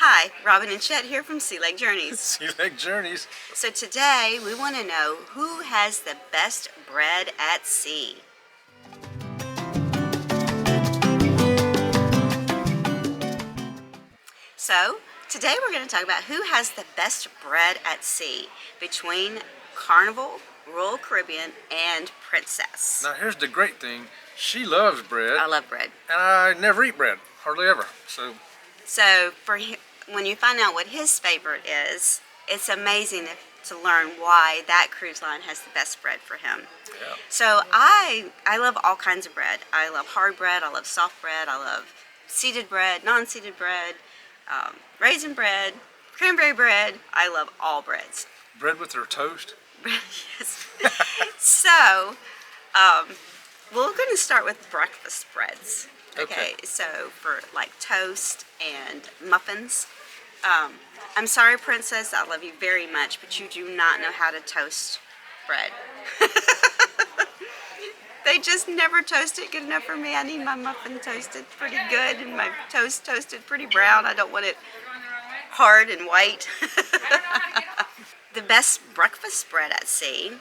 Hi, Robin and Chet here from Sea Lake Journeys. Sea Lake Journeys. So today we want to know who has the best bread at sea. So today we're going to talk about who has the best bread at sea between Carnival, Royal Caribbean, and Princess. Now here's the great thing. She loves bread. I love bread. And I never eat bread. Hardly ever. So when you find out what his favorite is, it's amazing to learn why that cruise line has the best bread for him. Yeah. So I love all kinds of bread. I love hard bread, I love soft bread, I love seeded bread, non-seeded bread, raisin bread, cranberry bread. I love all breads. Bread with her toast? Yes. So we're going to start with breakfast breads. Okay, so for like toast and muffins. I'm sorry, Princess, I love you very much, but you do not know how to toast bread. They just never toast it good enough for me. I need my muffin toasted pretty good and my toast toasted pretty brown. I don't want it hard and white. The best breakfast bread at sea,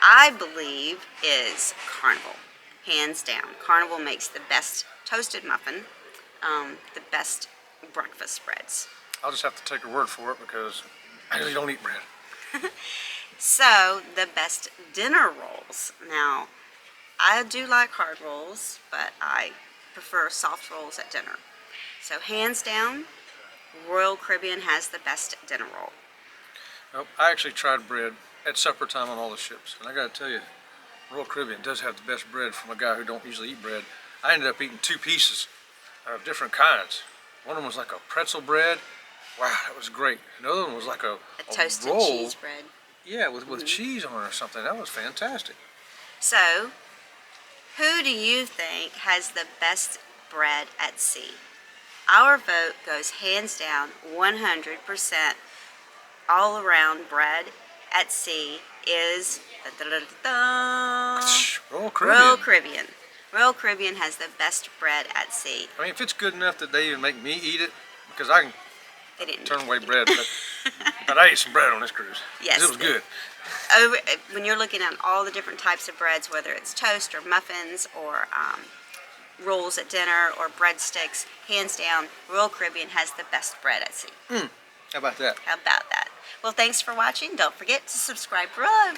I believe, is Carnival. Hands down. Carnival makes the best toasted muffin, the best breakfast breads. I'll just have to take her word for it because I really don't eat bread. So, the best dinner rolls. Now, I do like hard rolls, but I prefer soft rolls at dinner. So, hands down, Royal Caribbean has the best dinner roll. Nope, I actually tried bread at supper time on all the ships, and I gotta tell you, Royal Caribbean does have the best bread from a guy who don't usually eat bread. I ended up eating 2 pieces of different kinds. One of them was like a pretzel bread. Wow, that was great. Another one was like a toasted roll. cheese bread. Yeah, with cheese on it or something. That was fantastic. So, who do you think has the best bread at sea? Our vote goes hands down 100% all around bread at sea is Royal Caribbean. Royal Caribbean. Royal Caribbean has the best bread at sea. I mean, if it's good enough that they even make me eat it, because I can turn away bread, but I ate some bread on this cruise. Yes. It was good. When you're looking at all the different types of breads, whether it's toast or muffins or rolls at dinner or breadsticks, hands down, Royal Caribbean has the best bread at sea. How about that? How about that? Well, thanks for watching. Don't forget to subscribe below.